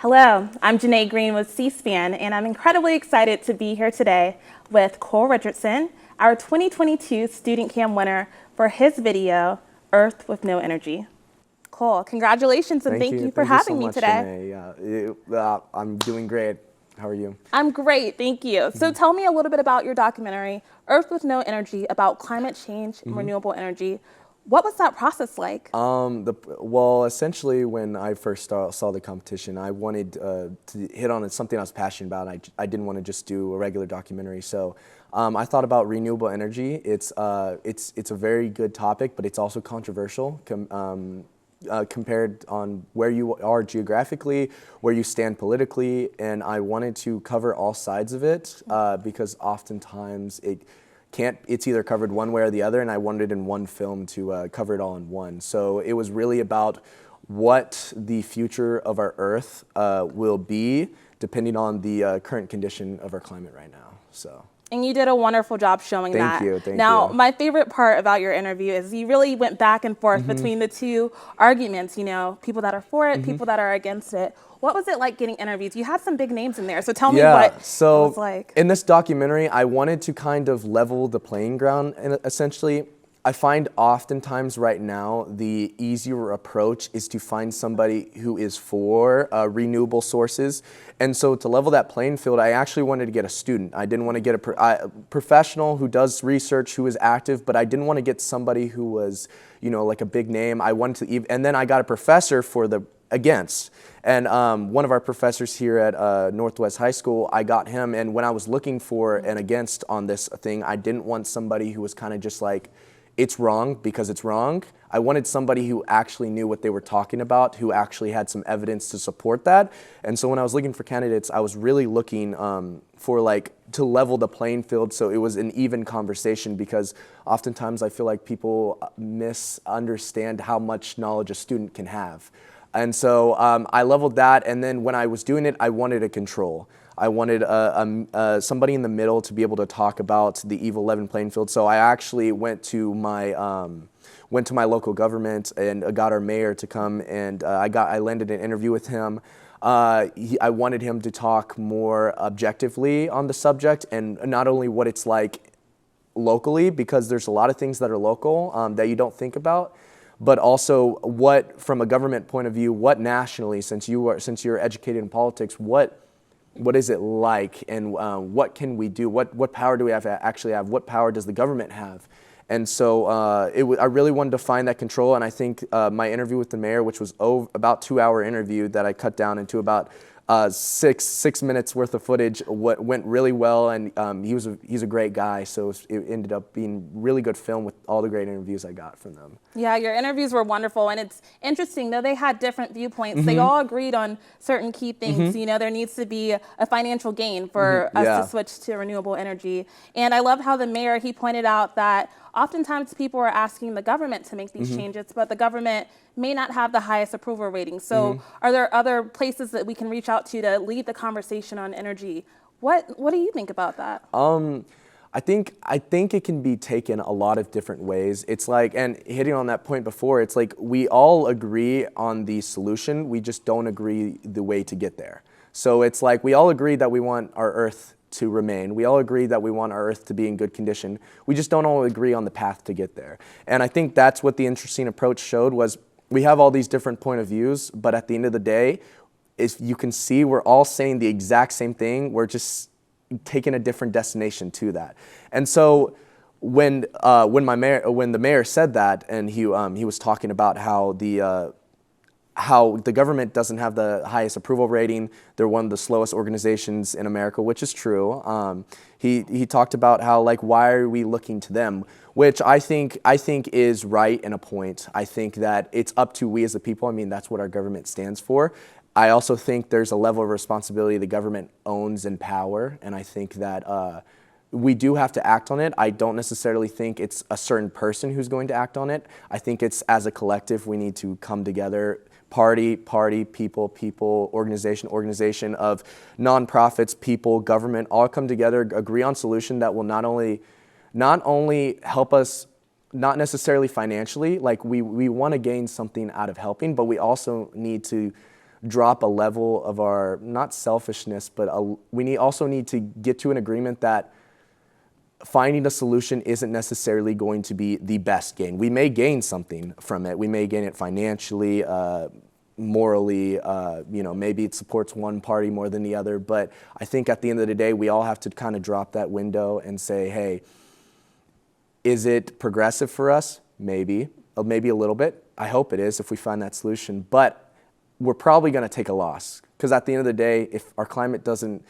Hello, I'm Jenae Green with C-SPAN, and I'm incredibly excited to be here today with Richardson, our 2022 StudentCam winner for his video, Earth with No Energy. Cole, congratulations and thank you for having me today. Jenae. I'm doing great. How are you? I'm great, thank you. So tell me a little bit about your documentary, Earth with No Energy, about climate change and renewable energy. What was that process like? Well, essentially, when I first saw the competition, I wanted to hit on something I was passionate about. I didn't want to just do a regular documentary, so I thought about renewable energy. It's a very good topic, but it's also controversial compared on where you are geographically, where you stand politically, and I wanted to cover all sides of it because oftentimes it's either covered one way or the other, and I wanted in one film to cover it all in one. So it was really about what the future of our Earth will be depending on the current condition of our climate right now. And you did a wonderful job showing that. Thank you. Now, my favorite part about your interview is you really went back and forth between the two arguments, you know, people that are for it, people that are against it. What was it like getting interviews? You had some big names in there, so tell me what it was like. In this documentary, I wanted to kind of level the playing ground, and essentially, I find oftentimes right now the easier approach is to find somebody who is for renewable sources. And so to level that playing field, I actually wanted to get a student. I didn't want to get a professional who does research, who is active, but I didn't want to get somebody who was, you know, like a big name. I wanted to, and then I got a professor for the against. And one of our professors here at Northwest High School, I got him, and when I was looking for an against on this thing, I didn't want somebody who was kind of just like, it's wrong because it's wrong. I wanted somebody who actually knew what they were talking about, who actually had some evidence to support that. And so when I was looking for candidates, I was really looking for to level the playing field so it was an even conversation, because oftentimes I feel like people misunderstand how much knowledge a student can have. And so I leveled that, and then when I was doing it, I wanted a control. I wanted somebody in the middle to be able to talk about the evil level playing field. So I actually went to my local government and got our mayor to come, and I landed an interview with him. I wanted him to talk more objectively on the subject, and not only what it's like locally, because there's a lot of things that are local that you don't think about, but also what, from a government point of view, what nationally, since you're educated in politics, what is it like, and what can we do? What power do we actually have? What power does the government have? And so I really wanted to find that control, and I think my interview with the mayor, which was about 2-hour interview that I cut down into about 6 minutes worth of footage, went really well, and he's a great guy, so it ended up being really good film with all the great interviews I got from them. Yeah, your interviews were wonderful, and it's interesting, though they had different viewpoints, they all agreed on certain key things. You know, there needs to be a financial gain for us to switch to renewable energy. And I love how the mayor, he pointed out that oftentimes people are asking the government to make these changes, but the government may not have the highest approval rating. So are there other places that we can reach out to lead the conversation on energy? What do you think about that? I think it can be taken a lot of different ways. It's like, and hitting on that point before, it's like we all agree on the solution, we just don't agree the way to get there. So it's like we all agree that we want our Earth to remain. We all agree that we want our Earth to be in good condition. We just don't all agree on the path to get there. And I think that's what the interesting approach showed, was we have all these different point of views, but at the end of the day, if you can see, we're all saying the exact same thing. We're just taking a different destination to that. And so when the mayor said that, and he was talking about how the government doesn't have the highest approval rating, they're one of the slowest organizations in America, which is true. He talked about how, like, why are we looking to them? Which I think is right in a point. I think that it's up to we as the people. I mean, that's what our government stands for. I also think there's a level of responsibility the government owns in power, and I think that we do have to act on it. I don't necessarily think it's a certain person who's going to act on it. I think it's, as a collective, we need to come together, party, people, organization of nonprofits, people, government, all come together, agree on solution that will not only help us, not necessarily financially, like we want to gain something out of helping, but we also need to drop a level of our, not selfishness, but we also need to get to an agreement that finding a solution isn't necessarily going to be the best gain. We may gain something from it. We may gain it financially, morally, maybe it supports one party more than the other. But I think at the end of the day, we all have to kind of drop that window and say, hey, is it progressive for us? Maybe a little bit. I hope it is if we find that solution. But we're probably going to take a loss, because at the end of the day, if our climate doesn't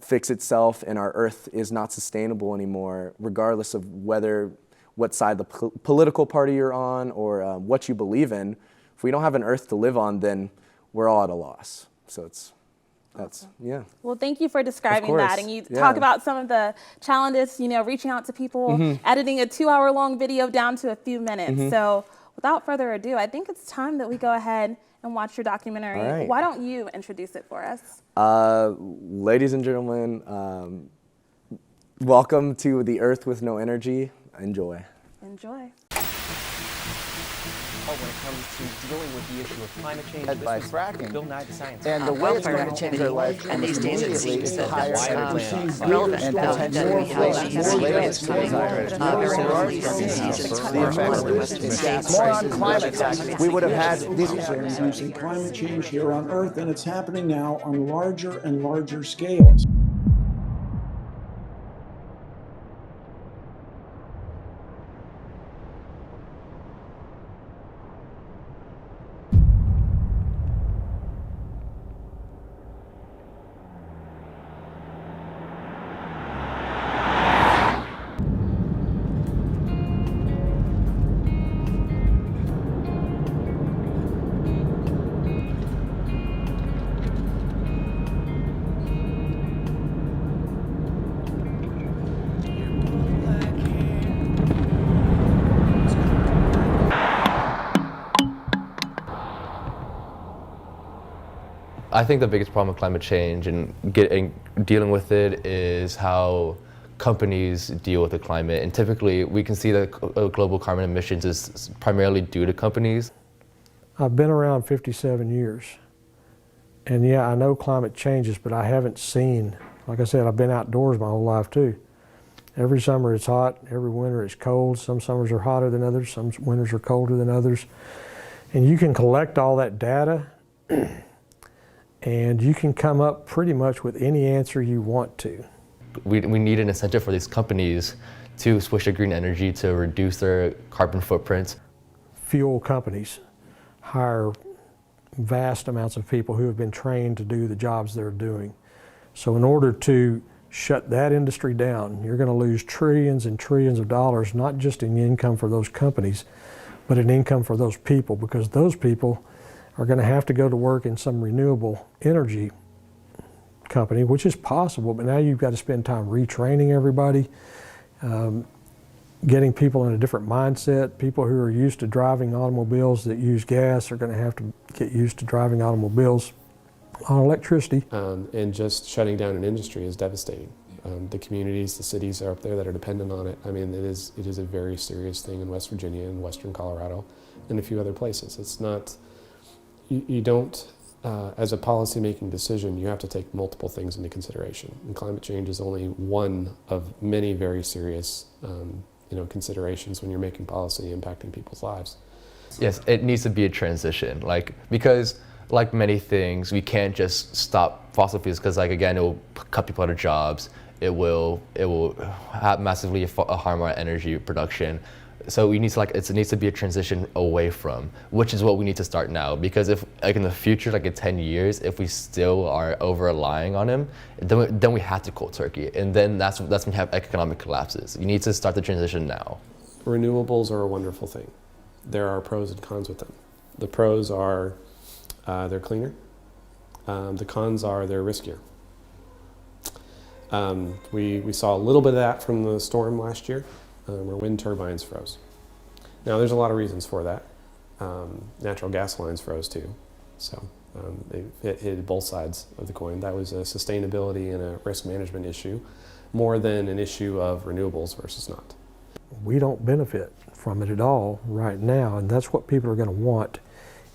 fix itself and our earth is not sustainable anymore, regardless of what side the political party you're on or what you believe in, if we don't have an earth to live on, then we're all at a loss. So yeah. Well, thank you for describing that. And you talk about some of the challenges, reaching out to people, editing a 2-hour-long video down to a few minutes. So without further ado, I think it's time that we go ahead and watch your documentary. Right. Why don't you introduce it for us? Ladies and gentlemen, welcome to The Earth with No Energy. Enjoy. Enjoy. When it comes to dealing with the issue of climate change, by fracking. Bill Nye, the science. And the way it's going to change our life and these days it seems that that's relevant, and that we have these heat waves coming very rapidly from diseases from one of the western states. more on climate, we would have had these. Are reducing climate change here on Earth, and it's happening now on larger and larger scales. I think the biggest problem with climate change and dealing with it is how companies deal with the climate. And typically, we can see that global carbon emissions is primarily due to companies. I've been around 57 years. And yeah, I know climate changes, but I haven't seen, like I said, I've been outdoors my whole life too. Every summer it's hot, every winter it's cold. Some summers are hotter than others, some winters are colder than others. And you can collect all that data and you can come up pretty much with any answer you want to. We need an incentive for these companies to switch to green energy to reduce their carbon footprints. Fuel companies hire vast amounts of people who have been trained to do the jobs they're doing. So in order to shut that industry down, you're going to lose trillions and trillions of dollars, not just in income for those companies, but in income for those people, because those people are going to have to go to work in some renewable energy company, which is possible, but now you've got to spend time retraining everybody, getting people in a different mindset. People who are used to driving automobiles that use gas are going to have to get used to driving automobiles on electricity. And just shutting down an industry is devastating. The communities, the cities are up there that are dependent on it. I mean, it is a very serious thing in West Virginia and Western Colorado and a few other places. It's not, you don't, as a policy-making decision, you have to take multiple things into consideration. And climate change is only one of many very serious considerations when you're making policy impacting people's lives. Yes, it needs to be a transition, because like many things, we can't just stop fossil fuels because, again, it will cut people out of jobs. It will massively harm our energy production. So we need to it needs to be a transition away from, which is what we need to start now. Because if in the future, in 10 years, if we still are over relying on him, then we have to cold turkey, and then that's when you have economic collapses. You need to start the transition now. Renewables are a wonderful thing. There are pros and cons with them. The pros are they're cleaner. The cons are they're riskier. We saw a little bit of that from the storm last year, where wind turbines froze. Now, there's a lot of reasons for that. Natural gas lines froze too, so it hit both sides of the coin. That was a sustainability and a risk management issue, more than an issue of renewables versus not. We don't benefit from it at all right now, and that's what people are going to want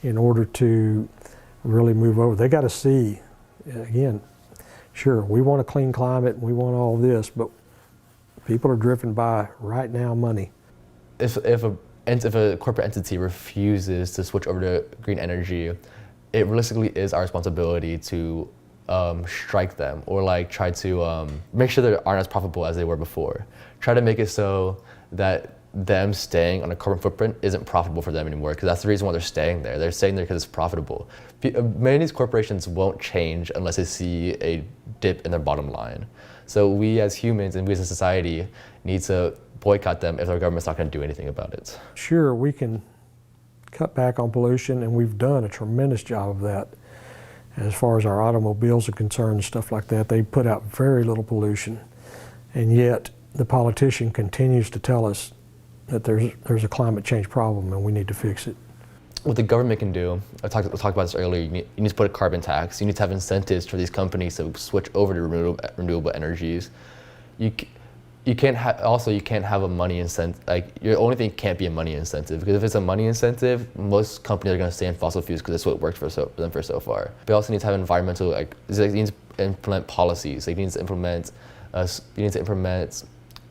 in order to really move over. They got to see, again, sure, we want a clean climate and we want all this, but people are driven by right now money. If a corporate entity refuses to switch over to green energy, it realistically is our responsibility to strike them, or like try to make sure they aren't as profitable as they were before. Try to make it so that them staying on a carbon footprint isn't profitable for them anymore, because that's the reason why they're staying there. They're staying there because it's profitable. Many of these corporations won't change unless they see a dip in their bottom line. So we as humans and we as a society need to boycott them if our government's not going to do anything about it. Sure, we can cut back on pollution, and we've done a tremendous job of that. As far as our automobiles are concerned and stuff like that, they put out very little pollution, and yet the politician continues to tell us that there's a climate change problem and we need to fix it. What the government can do, I talked about this earlier, you need to put a carbon tax. You need to have incentives for these companies to switch over to renewable energies. You can't have a money incentive. Like, your only thing can't be a money incentive, because if it's a money incentive, most companies are going to stay in fossil fuels because that's what worked for them for so far. But you also need to have environmental, you need to implement policies. Like, you need to implement,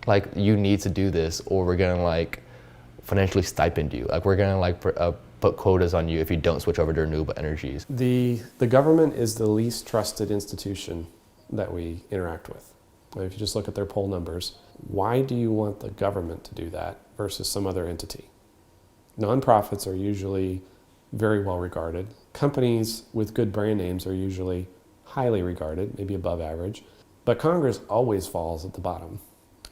like, you need to do this, or we're going to like financially stipend you. Like, we're going to like put quotas on you if you don't switch over to renewable energies. The government is the least trusted institution that we interact with. If you just look at their poll numbers, why do you want the government to do that versus some other entity? Nonprofits are usually very well regarded. Companies with good brand names are usually highly regarded, maybe above average. But Congress always falls at the bottom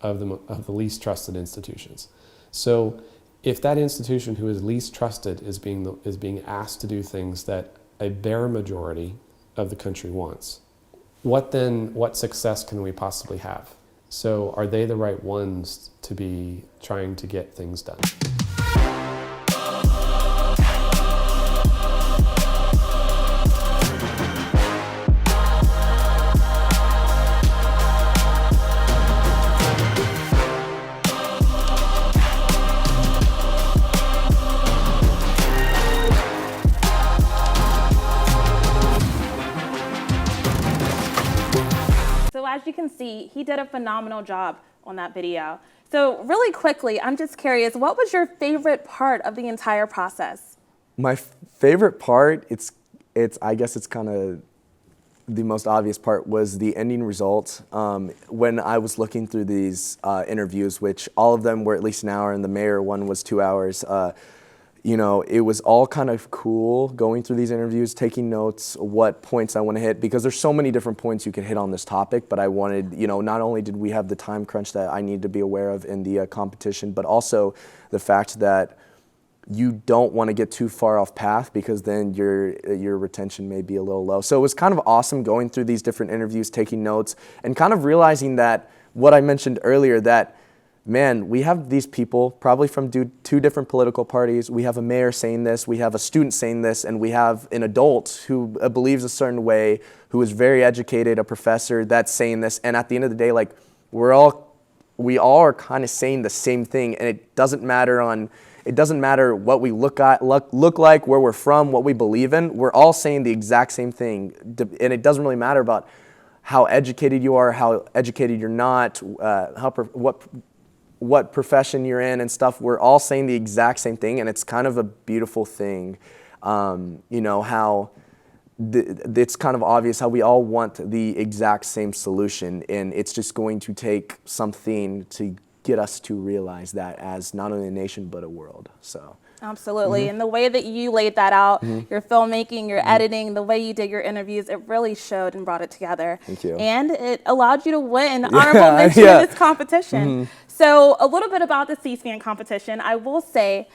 of the least trusted institutions. So if that institution who is least trusted is being asked to do things that a bare majority of the country wants, what success can we possibly have? So are they the right ones to be trying to get things done? As you can see, he did a phenomenal job on that video. So really quickly, I'm just curious, what was your favorite part of the entire process? My favorite part, I guess it's kind of the most obvious part, was the ending result. When I was looking through these interviews, which all of them were at least an hour, and the mayor one was 2 hours, you know, it was all kind of cool going through these interviews, taking notes, what points I want to hit, because there's so many different points you could hit on this topic, but I wanted, you know, not only did we have the time crunch that I need to be aware of in the competition, but also the fact that you don't want to get too far off path, because then your retention may be a little low. So it was kind of awesome going through these different interviews, taking notes, and kind of realizing that what I mentioned earlier, that man, we have these people probably from two different political parties. We have a mayor saying this, we have a student saying this, and we have an adult who believes a certain way, who is very educated, a professor that's saying this. And at the end of the day, like, we all are kind of saying the same thing, and it doesn't matter what we look like, where we're from, what we believe in. We're all saying the exact same thing, and it doesn't really matter about how educated you are, how educated you're not, what profession you're in and stuff. We're all saying the exact same thing, and it's kind of a beautiful thing. You know, how it's kind of obvious how we all want the exact same solution, and it's just going to take something to get us to realize that as not only a nation but a world. So absolutely. And the way that you laid that out, your filmmaking, your editing, the way you did your interviews, it really showed and brought it together. Thank you. And it allowed you to win honorable mention in this competition. So a little bit about the CSPAN competition. I will say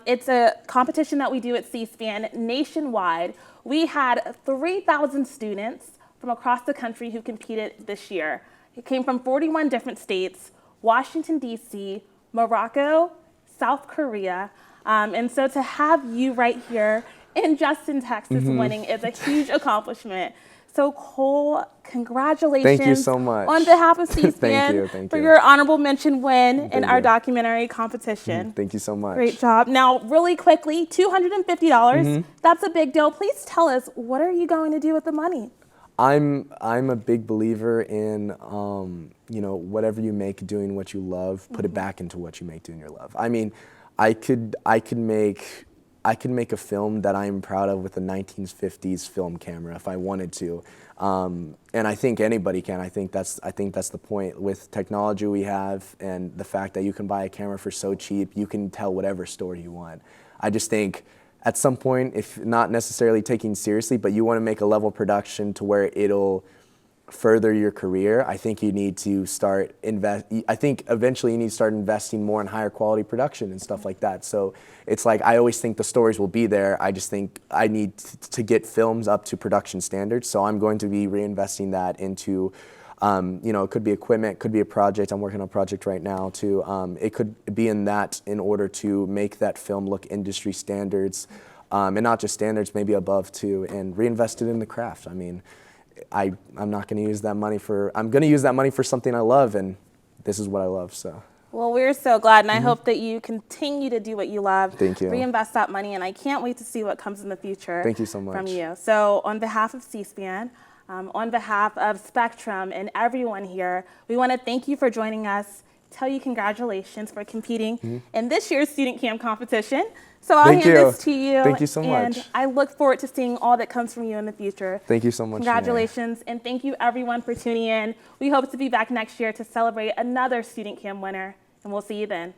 it's a competition that we do at CSPAN nationwide. We had 3,000 students from across the country who competed this year. It came from 41 different states, Washington, D.C., Morocco, South Korea. And so to have you right here in Justin, Texas, winning is a huge accomplishment. So Cole, congratulations. Thank you so much. On behalf of C-SPAN Thank for you. your honorable mention win in our documentary competition. Thank you so much. Great job. Now, really quickly, $250, that's a big deal. Please tell us, what are you going to do with the money? I'm a big believer in whatever you make doing what you love, put it back into what you make doing your love. I mean, I could make a film that I'm proud of with a 1950s film camera if I wanted to, and I think anybody can. I think that's the point with technology we have and the fact that you can buy a camera for so cheap, you can tell whatever story you want. I just think at some point, if not necessarily taking seriously, but you want to make a level production to where it'll further your career, I think you need to start I think eventually you need to start investing more in higher quality production and stuff like that. So it's like, I always think the stories will be there. I just think I need to get films up to production standards. So I'm going to be reinvesting that into, it could be equipment, could be a project. I'm working on a project right now too. It could be in that in order to make that film look industry standards, and not just standards, maybe above too, and reinvest it in the craft. I mean, I'm not going to use that money I'm going to use that money for something I love, and this is what I love, so. Well, we're so glad, and I hope that you continue to do what you love. Thank you. Reinvest that money, and I can't wait to see what comes in the future. Thank you so much. From you. So on behalf of C-SPAN, on behalf of Spectrum and everyone here, we want to thank you for joining us, tell you congratulations for competing in this year's StudentCam competition. So I'll hand this to you. Thank you so much. And I look forward to seeing all that comes from you in the future. Thank you so much. Congratulations, Jenae. and thank you everyone for tuning in. We hope to be back next year to celebrate another StudentCam winner, and we'll see you then.